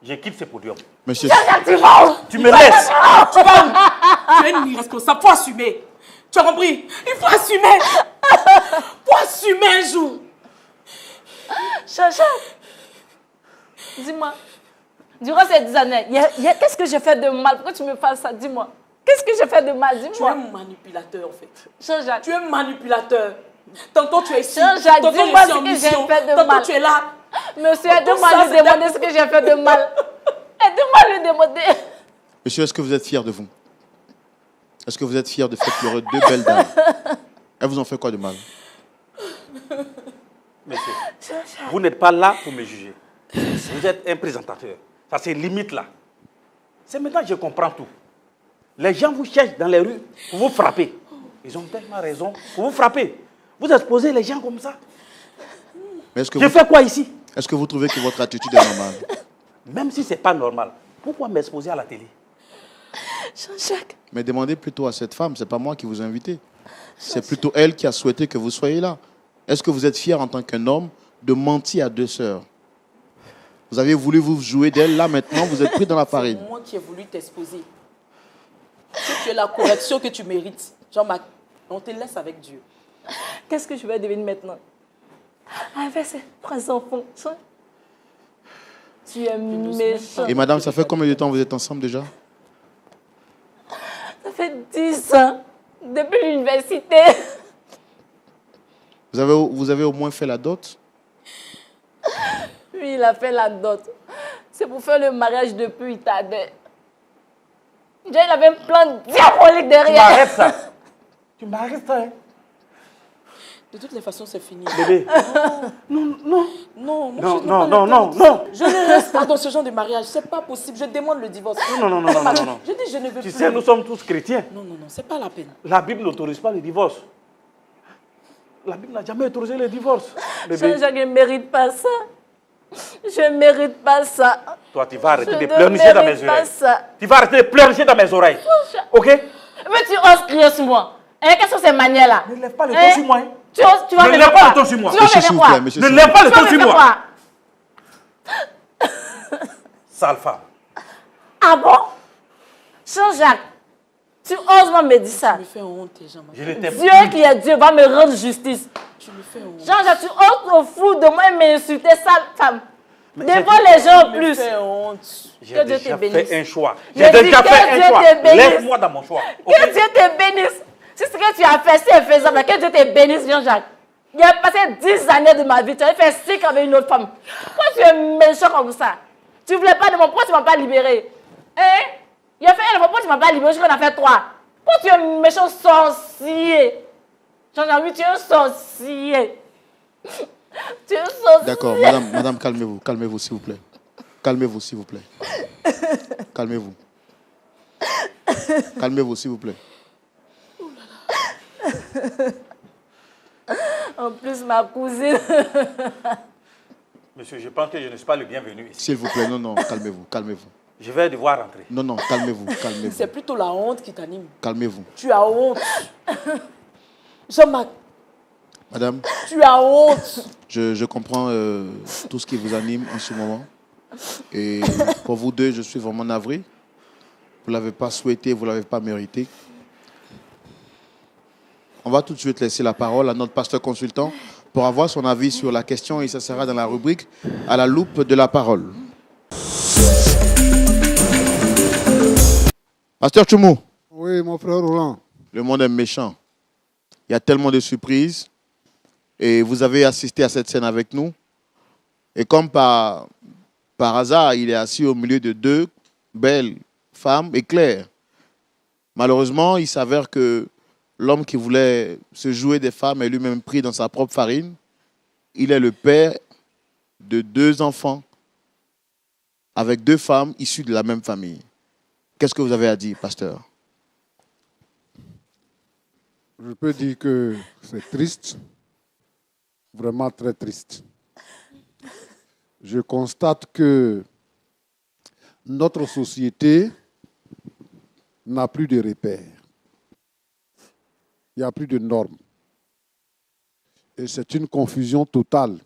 Je quitte ce podium. Monsieur, Jean-Jacques, tu vas où? Tu me laisses. Tu vas où? Tu es une irresponsable. Faut assumer. Tu as compris? Il faut assumer. Faut assumer un jour. Jean-Jacques, dis-moi, durant ces 10 années, qu'est-ce que j'ai fait de mal? Pourquoi tu me fais ça? Dis-moi. Qu'est-ce que j'ai fait de mal? Tu es Dis-moi. un manipulateur, en fait. Jean-Jacques. Tu es un manipulateur. Tantôt tu es ici, Jean-Jacques, tantôt dis-moi je suis ce en que j'ai mission, fait de tantôt mal. tu es là. Monsieur, Tout aide-moi ça, à lui c'est demander ce que j'ai fait de mal. Aide-moi à lui demander. monsieur, est-ce que vous êtes fier de vous? Est-ce que vous êtes fier de faire pleurer 2 belles dames? Elles vous ont fait quoi de mal? Monsieur, vous n'êtes pas là pour me juger. Vous êtes un présentateur. Ça, c'est limite là. C'est maintenant que je comprends tout. Les gens vous cherchent dans les rues pour vous frapper. Ils ont tellement raison pour vous frapper. Vous exposez les gens comme ça. Mais est-ce que, Je fais quoi ici? est-ce que vous trouvez que votre attitude est normale? Même si ce n'est pas normal, pourquoi m'exposer à la télé? Jean-Jacques. Mais demandez plutôt à cette femme, ce n'est pas moi qui vous ai invité. C'est plutôt elle qui a souhaité que vous soyez là. Est-ce que vous êtes fier en tant qu'un homme de mentir à 2 sœurs? Vous avez voulu vous jouer d'elle, là maintenant vous êtes pris dans la farine. C'est moi qui ai voulu t'exposer. Si tu es la correction que tu mérites, Jean-Marc, on te laisse avec Dieu. Qu'est-ce que je vais devenir maintenant? Avec ces 3 enfants. Tu es méchant. Et madame, ça fait combien de temps vous êtes ensemble déjà? Ça fait 10 ans. Depuis l'université. Vous avez au moins fait la dot? Oui, il a fait la dot. C'est pour faire le mariage depuis, il tardait. Déjà, il avait un plan diabolique Tu derrière. m'arrêtes ça. Tu m'arrêtes ça, hein? De toutes les façons, c'est fini. Bébé. Non, non. Non, moi, Non, je n'ai non, pas non, le temps non, de ça. non. Je ne reste pas dans ce genre de mariage. C'est pas possible. Je demande le divorce. Non, non, non, non, non, non. Je dis, je ne veux Tu plus. sais, nous sommes tous chrétiens. Non, non, non, c'est pas la peine. La Bible n'autorise pas le divorce. La Bible n'a jamais autorisé le divorce. Bébé. Jean-Jacques ne mérite pas ça. Je ne mérite pas ça. Toi, tu vas arrêter Je de ne pleurnicher dans mes mérite pas oreilles. ça. Tu vas arrêter de pleurnicher dans mes oreilles. Ok? Mais tu oses crier sur moi. Hein, quelles sont ces manières-là? Ne lève pas le ton Hein? sur moi. Hein. Tu vas Ne me lève faire pas quoi? le ton sur moi. Tu vas me Monsieur, faire s'il vous quoi? plaît, monsieur. Ne s'il lève vous pas Tu le vas ton me sur faire moi. quoi? Sale femme. Ah bon? Jean-Jacques, tu oses me dire ça? Tu me fais honte, Jean-Marc. Je ne t'aime Dieu qui est Dieu va me rendre justice. Tu me fais honte. Jean-Jacques, tu oses au fou de moi et m'insulter, sale femme. Mais Devant j'ai- les gens en Tu me plus. fais honte. J'ai Que Dieu te déjà bénisse. fait un choix. Je J'ai dis déjà que fait Dieu un choix. te bénisse. Lève-moi dans mon choix. Ok? Que Dieu te bénisse. Si ce que tu as fait, c'est faisable. Que Dieu te bénisse, Jean-Jacques. Il a passé 10 années de ma vie. Tu as fait 5 avec une autre femme. Pourquoi tu es méchant comme ça? Tu ne voulais pas de moi. Pourquoi tu ne m'as pas libéré? Hein? Il a fait une fois. Pourquoi tu ne m'as pas libéré? Je crois qu'on a fait 3. Pourquoi tu es méchant sorcier? Jean-Jacques, oui, tu es un sorcier. Tu es un sorcier. D'accord, madame, calmez-vous, s'il vous plaît. Calmez-vous, s'il vous plaît. Calmez-vous. Calmez-vous, s'il vous plaît. En plus, ma cousine. Monsieur, je pense que je ne suis pas le bienvenu ici. S'il vous plaît, non, calmez-vous, calmez-vous. Je vais devoir rentrer. Non, calmez-vous, C'est calmez-vous, plutôt la honte qui t'anime. calmez-vous. Tu as honte. Jean-Marc, Madame, tu as honte. je comprends tout ce qui vous anime en ce moment. Et pour vous deux, je suis vraiment navré. Vous ne l'avez pas souhaité, vous ne l'avez pas mérité. On va tout de suite laisser la parole à notre pasteur consultant pour avoir son avis sur la question et ça sera dans la rubrique à la loupe de la parole. Pasteur Tchoumou, Oui, mon frère Roland. le monde est méchant. Il y a tellement de surprises et vous avez assisté à cette scène avec nous. Et comme par hasard, il est assis au milieu de deux belles femmes éclairs. Malheureusement, il s'avère que l'homme qui voulait se jouer des femmes est lui-même pris dans sa propre farine. Il est le père de 2 enfants avec 2 femmes issues de la même famille. Qu'est-ce que vous avez à dire, pasteur? Je peux dire que c'est triste, vraiment très triste. Je constate que notre société n'a plus de repères. Il n'y a plus de normes. Et c'est une confusion totale.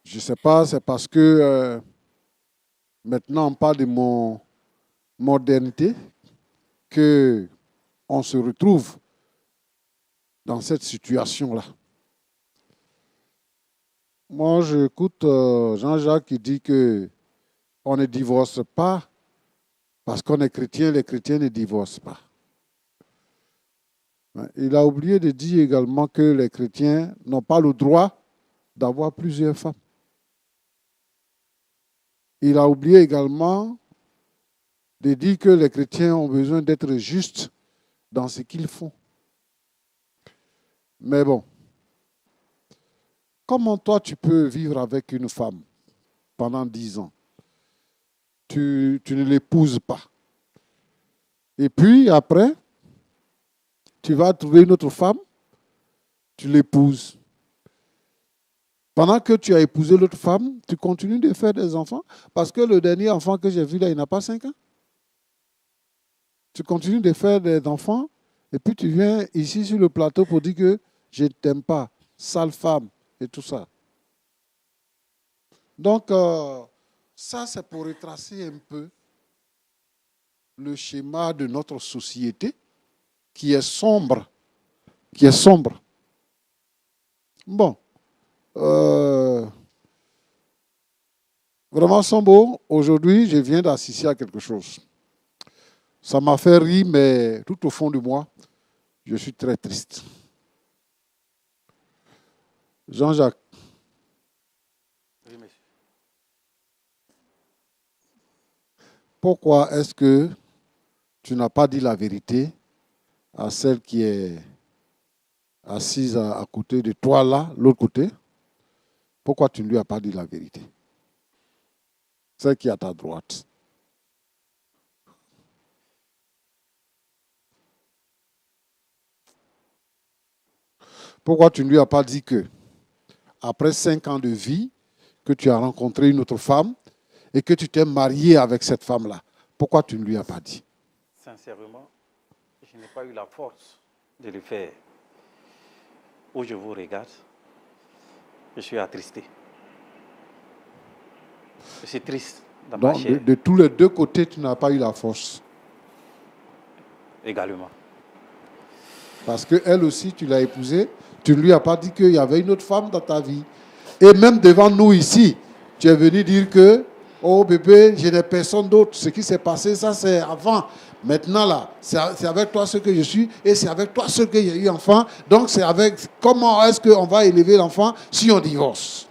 Je ne sais pas, c'est parce que maintenant on parle de modernité que on se retrouve dans cette situation-là. Moi, j'écoute Jean-Jacques qui dit que on ne divorce pas parce qu'on est chrétien, les chrétiens ne divorcent pas. Il a oublié de dire également que les chrétiens n'ont pas le droit d'avoir plusieurs femmes. Il a oublié également de dire que les chrétiens ont besoin d'être justes dans ce qu'ils font. Mais bon, comment toi tu peux vivre avec une femme pendant 10 ans? Tu ne l'épouses pas. Et puis après, tu vas trouver une autre femme, tu l'épouses. Pendant que tu as épousé l'autre femme, tu continues de faire des enfants, parce que le dernier enfant que j'ai vu là, il n'a pas 5 ans. Tu continues de faire des enfants, et puis tu viens ici sur le plateau pour dire que je ne t'aime pas, sale femme, et tout ça. Donc, ça, c'est pour retracer un peu le schéma de notre société qui est sombre. Bon. Vraiment, Sambo, aujourd'hui, je viens d'assister à quelque chose. Ça m'a fait rire, mais tout au fond de moi, je suis très triste. Jean-Jacques. Oui, monsieur. Pourquoi est-ce que tu n'as pas dit la vérité à celle qui est assise à côté de toi là, l'autre côté, pourquoi tu ne lui as pas dit la vérité? Celle qui est à ta droite. Pourquoi tu ne lui as pas dit que, après 5 ans de vie, que tu as rencontré une autre femme et que tu t'es marié avec cette femme-là? Pourquoi tu ne lui as pas dit? Sincèrement, je n'ai pas eu la force de le faire. Où je vous regarde, je suis attristé. Je suis triste dans ma Donc, chair de tous les deux côtés, tu n'as pas eu la force. également. Parce qu'elle aussi, tu l'as épousée, tu ne lui as pas dit qu'il y avait une autre femme dans ta vie. Et même devant nous ici, tu es venu dire que, oh bébé, je n'ai personne d'autre. Ce qui s'est passé, ça c'est avant. Maintenant là, c'est avec toi ce que je suis et c'est avec toi ce que j'ai eu enfant. Donc c'est avec, comment est-ce qu'on va élever l'enfant si on divorce?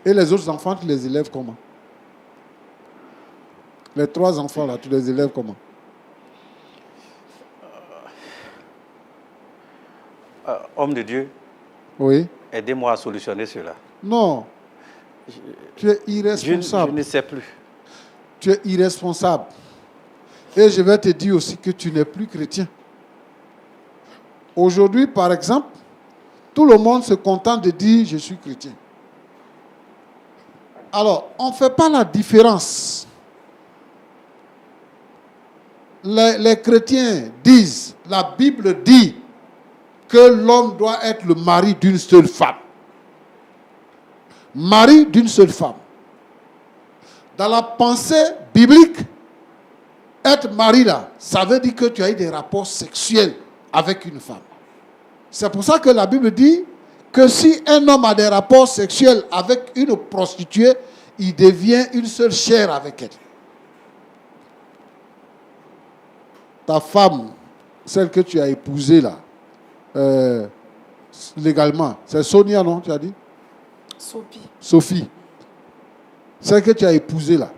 Et les autres enfants, tu les élèves comment? Les 3 enfants là, tu les élèves comment? Homme de Dieu, Oui. aidez-moi à solutionner cela. Non. Tu es Je irresponsable. ne sais plus. Tu es irresponsable. Et je vais te dire aussi que tu n'es plus chrétien. Aujourd'hui, par exemple, tout le monde se contente de dire « je suis chrétien ». Alors, on ne fait pas la différence. Les chrétiens disent, la Bible dit que l'homme doit être le mari d'une seule femme. Mari d'une seule femme. Dans la pensée biblique, être mari là, ça veut dire que tu as eu des rapports sexuels avec une femme. C'est pour ça que la Bible dit que si un homme a des rapports sexuels avec une prostituée, il devient une seule chair avec elle. Ta femme, celle que tu as épousée là, légalement, c'est Sonia, non, tu as dit? Sophie. Celle que tu as épousée là,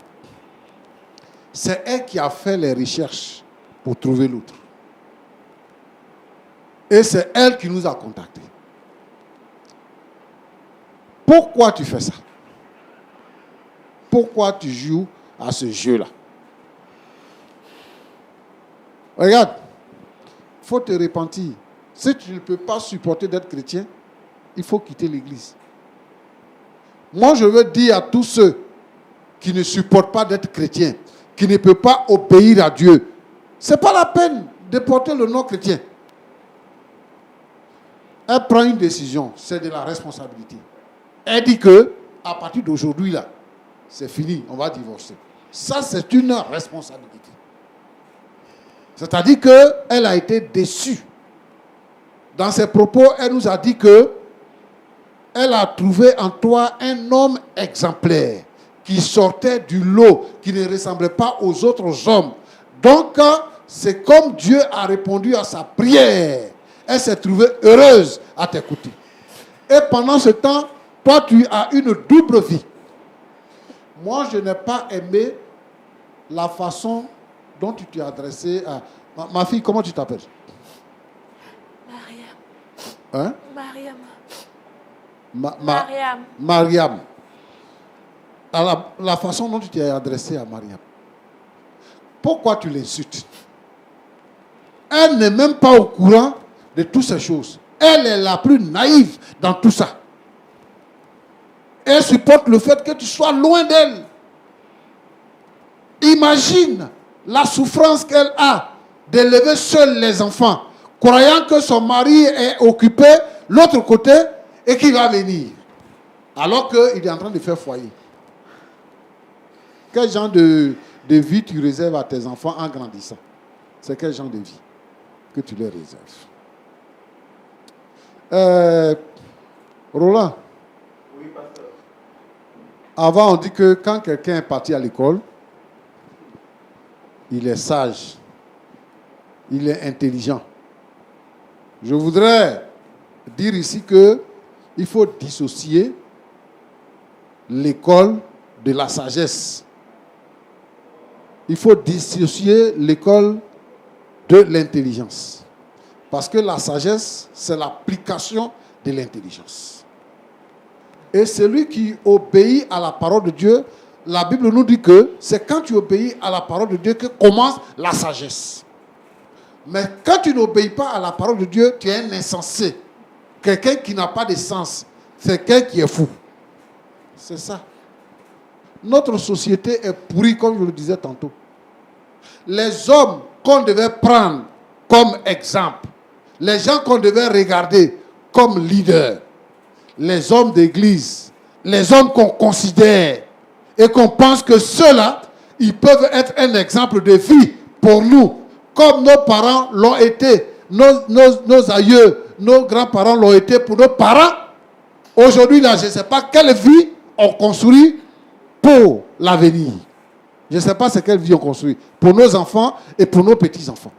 c'est elle qui a fait les recherches pour trouver l'autre. Et c'est elle qui nous a contactés. Pourquoi tu fais ça? Pourquoi tu joues à ce jeu-là? Regarde, il faut te repentir. Si tu ne peux pas supporter d'être chrétien, il faut quitter l'église. Moi, je veux dire à tous ceux qui ne supportent pas d'être chrétiens, qui ne peuvent pas obéir à Dieu, ce n'est pas la peine de porter le nom chrétien. Elle prend une décision, c'est de la responsabilité. Elle dit que, à partir d'aujourd'hui, là, c'est fini, on va divorcer. Ça, c'est une responsabilité. C'est-à-dire qu'elle a été déçue. Dans ses propos, elle nous a dit que elle a trouvé en toi un homme exemplaire qui sortait du lot, qui ne ressemblait pas aux autres hommes. Donc, c'est comme Dieu a répondu à sa prière. Elle s'est trouvée heureuse à t'écouter. Et pendant ce temps, toi, tu as une double vie. Moi, je n'ai pas aimé la façon dont tu t'es adressé à... Ma fille, comment tu t'appelles? Mariam. Hein? Mariam. Mariam. Mariam. La façon dont tu t'es adressé à Mariam. Pourquoi tu l'insultes? Elle n'est même pas au courant de toutes ces choses. Elle est la plus naïve dans tout ça. Elle supporte le fait que tu sois loin d'elle. Imagine la souffrance qu'elle a d'élever seule les enfants, croyant que son mari est occupé l'autre côté et qu'il va venir, alors qu'il est en train de faire foyer. Quel genre de vie tu réserves à tes enfants en grandissant? C'est quel genre de vie que tu les réserves? Roland. Oui, pasteur. Avant, on dit que quand quelqu'un est parti à l'école, il est sage, il est intelligent. Je voudrais dire ici que il faut dissocier l'école de la sagesse. Il faut dissocier l'école de l'intelligence. Parce que la sagesse, c'est l'application de l'intelligence. Et celui qui obéit à la parole de Dieu, la Bible nous dit que c'est quand tu obéis à la parole de Dieu que commence la sagesse. Mais quand tu n'obéis pas à la parole de Dieu, tu es un insensé. Quelqu'un qui n'a pas de sens. C'est quelqu'un qui est fou. C'est ça. Notre société est pourrie, comme je le disais tantôt. Les hommes qu'on devait prendre comme exemple, les gens qu'on devait regarder comme leaders, les hommes d'église, les hommes qu'on considère et qu'on pense que ceux-là, ils peuvent être un exemple de vie pour nous, comme nos parents l'ont été, nos aïeux, nos grands-parents l'ont été pour nos parents. Aujourd'hui, là, je ne sais pas quelle vie on construit pour l'avenir. Je ne sais pas c'est quelle vie on construit pour nos enfants et pour nos petits-enfants.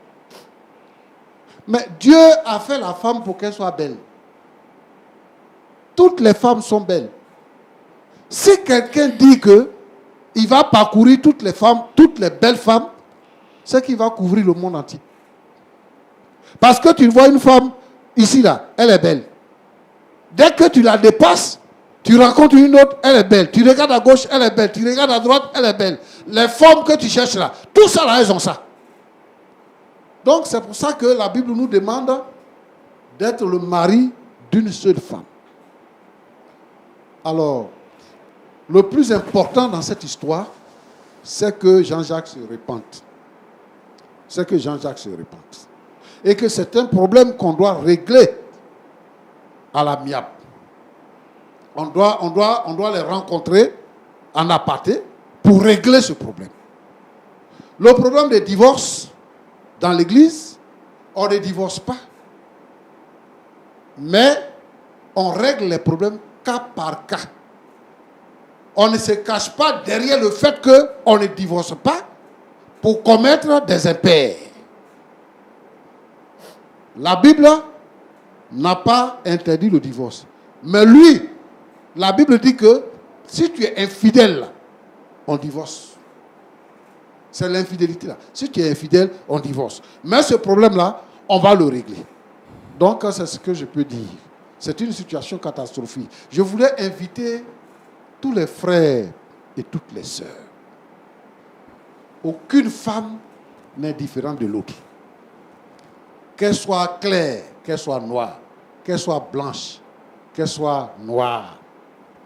Mais Dieu a fait la femme pour qu'elle soit belle. Toutes les femmes sont belles. Si quelqu'un dit qu'il va parcourir toutes les femmes, toutes les belles femmes, c'est qu'il va couvrir le monde entier. Parce que tu vois une femme, ici, là, elle est belle. Dès que tu la dépasses, tu rencontres une autre, elle est belle. Tu regardes à gauche, elle est belle. Tu regardes à droite, elle est belle. Les femmes que tu cherches là, tout ça là, elles ont ça. Donc c'est pour ça que la Bible nous demande d'être le mari d'une seule femme. Alors, le plus important dans cette histoire, c'est que Jean-Jacques se repente. C'est que Jean-Jacques se repente. Et que c'est un problème qu'on doit régler à l'amiable. On doit les rencontrer en aparté pour régler ce problème. Le problème des divorces dans l'église, on ne divorce pas. Mais on règle les problèmes cas par cas. On ne se cache pas derrière le fait qu'on ne divorce pas pour commettre des impairs. La Bible n'a pas interdit le divorce. Mais lui, la Bible dit que si tu es infidèle, on divorce. C'est l'infidélité là. Si tu es infidèle, on divorce. Mais ce problème-là, on va le régler. Donc, c'est ce que je peux dire. C'est une situation catastrophique. Je voulais inviter tous les frères et toutes les sœurs. Aucune femme n'est différente de l'autre. Qu'elle soit claire, qu'elle soit noire, qu'elle soit blanche, qu'elle soit noire,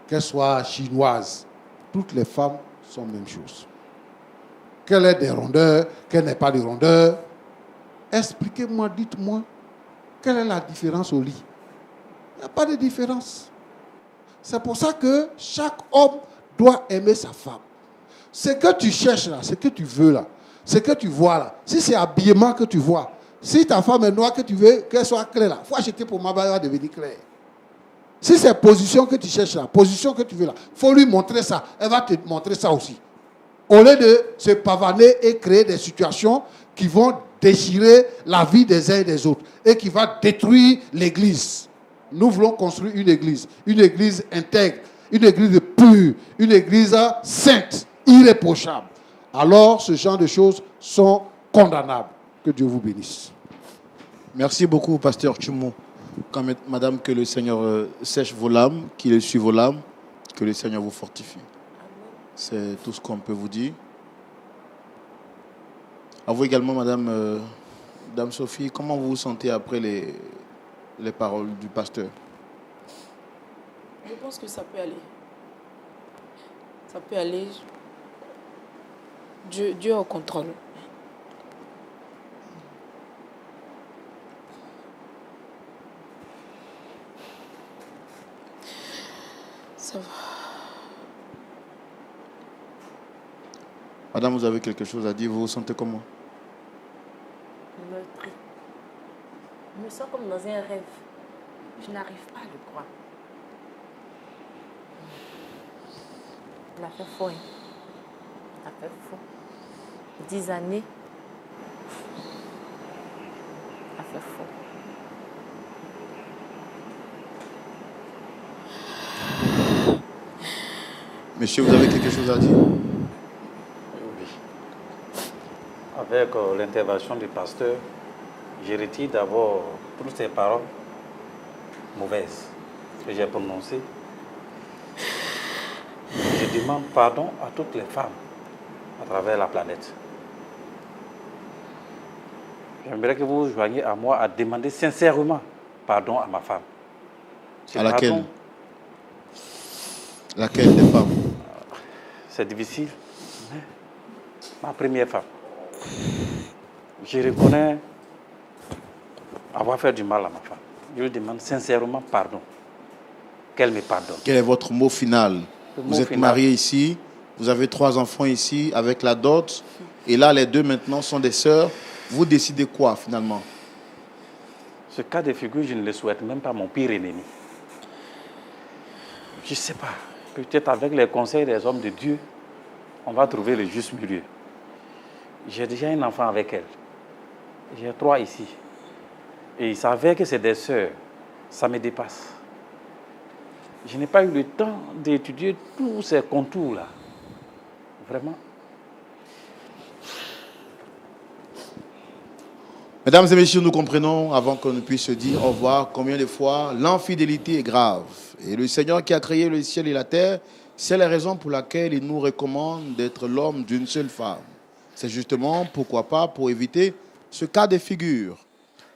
qu'elle soit chinoise, toutes les femmes sont la même chose. Qu'elle ait des rondeurs, qu'elle n'ait pas de rondeurs. Expliquez-moi, dites-moi, quelle est la différence au lit? Il n'y a pas de différence. C'est pour ça que chaque homme doit aimer sa femme. Ce que tu cherches là, ce que tu veux là, ce que tu vois là, si c'est habillement que tu vois, si ta femme est noire, que tu veux qu'elle soit claire là, il faut acheter pour ma balle, elle va devenir claire. Si c'est position que tu cherches là, position que tu veux là, il faut lui montrer ça, elle va te montrer ça aussi. Au lieu de se pavaner et créer des situations qui vont déchirer la vie des uns et des autres et qui vont détruire l'église. Nous voulons construire une église intègre, une église pure, une église sainte, irréprochable. Alors, ce genre de choses sont condamnables. Que Dieu vous bénisse. Merci beaucoup, pasteur Tchoumo. Madame, que le Seigneur sèche vos larmes, qu'il essuie vos larmes, que le Seigneur vous fortifie. C'est tout ce qu'on peut vous dire. À vous également, Madame Dame Sophie, comment vous vous sentez après les paroles du pasteur? Je pense que ça peut aller. Ça peut aller. Dieu est au contrôle. Ça va. Madame, vous avez quelque chose à dire? Vous vous sentez comment? Meurtri. Je me sens comme dans un rêve. Je n'arrive pas à le croire. Il a fait faux. Hein. Il a fait faux. 10 années. Il a fait faux. Monsieur, vous avez quelque chose à dire? Oui. Avec l'intervention du pasteur, je retire d'abord toutes ces paroles mauvaises que j'ai prononcées. Je demande pardon à toutes les femmes à travers la planète. J'aimerais que vous vous joigniez à moi à demander sincèrement pardon à ma femme. À laquelle? Laquelle des femmes? C'est difficile, mais ma première femme. Je reconnais avoir fait du mal à ma femme. Je lui demande sincèrement pardon. Qu'elle me pardonne. Quel est votre mot final? Vous êtes marié ici, vous avez 3 enfants ici avec la dot, et là les 2 maintenant sont des sœurs. Vous décidez quoi finalement? Ce cas de figure, je ne le souhaite même pas à mon pire ennemi. Je ne sais pas. Peut-être avec les conseils des hommes de Dieu, on va trouver le juste milieu. J'ai déjà un enfant avec elle. J'ai 3 ici. Et il savait que c'est des sœurs. Ça me dépasse. Je n'ai pas eu le temps d'étudier tous ces contours-là. Vraiment. Mesdames et messieurs, nous comprenons, avant qu'on ne puisse se dire au revoir, combien de fois l'infidélité est grave. Et le Seigneur qui a créé le ciel et la terre, c'est la raison pour laquelle il nous recommande d'être l'homme d'une seule femme. C'est justement, pourquoi pas, pour éviter ce cas de figure.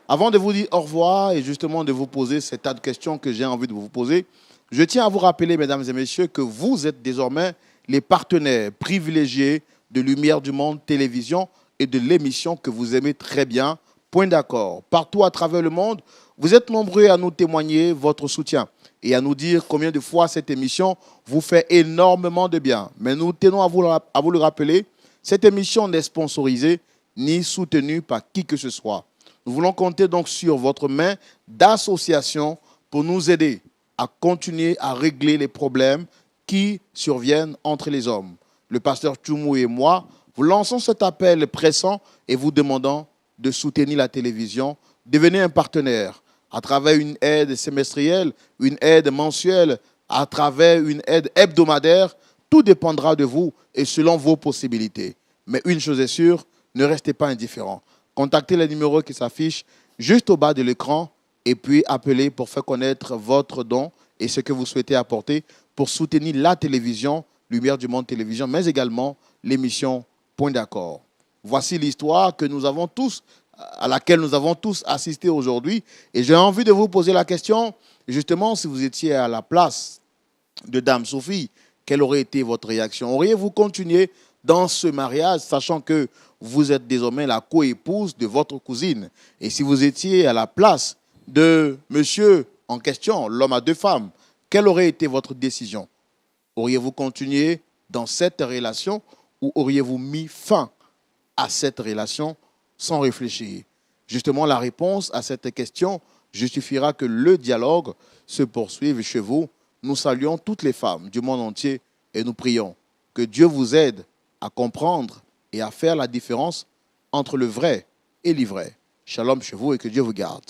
Avant de vous dire au revoir et justement de vous poser ces tas de questions que j'ai envie de vous poser, je tiens à vous rappeler, mesdames et messieurs, que vous êtes désormais les partenaires privilégiés de Lumière du Monde Télévision et de l'émission que vous aimez très bien, Point d'accord. Partout à travers le monde, vous êtes nombreux à nous témoigner votre soutien et à nous dire combien de fois cette émission vous fait énormément de bien. Mais nous tenons à vous le rappeler, cette émission n'est sponsorisée ni soutenue par qui que ce soit. Nous voulons compter donc sur votre main d'association pour nous aider à continuer à régler les problèmes qui surviennent entre les hommes. Le pasteur Tchoumou et moi vous lançons cet appel pressant et vous demandons de soutenir la télévision. Devenez un partenaire à travers une aide semestrielle, une aide mensuelle, à travers une aide hebdomadaire. Tout dépendra de vous et selon vos possibilités. Mais une chose est sûre, ne restez pas indifférents. Contactez les numéros qui s'affichent juste au bas de l'écran et puis appelez pour faire connaître votre don et ce que vous souhaitez apporter pour soutenir la télévision, Lumière du Monde Télévision, mais également l'émission Point d'accord. Voici l'histoire à laquelle nous avons tous assisté aujourd'hui. Et j'ai envie de vous poser la question, justement, si vous étiez à la place de Dame Sophie, quelle aurait été votre réaction? Auriez-vous continué dans ce mariage, sachant que vous êtes désormais la coépouse de votre cousine? Et si vous étiez à la place de monsieur en question, l'homme à 2 femmes, quelle aurait été votre décision? Auriez-vous continué dans cette relation ou auriez-vous mis fin à cette relation sans réfléchir? Justement, la réponse à cette question justifiera que le dialogue se poursuive chez vous. Nous saluons toutes les femmes du monde entier et nous prions que Dieu vous aide à comprendre et à faire la différence entre le vrai et l'ivraie. Shalom chez vous et que Dieu vous garde.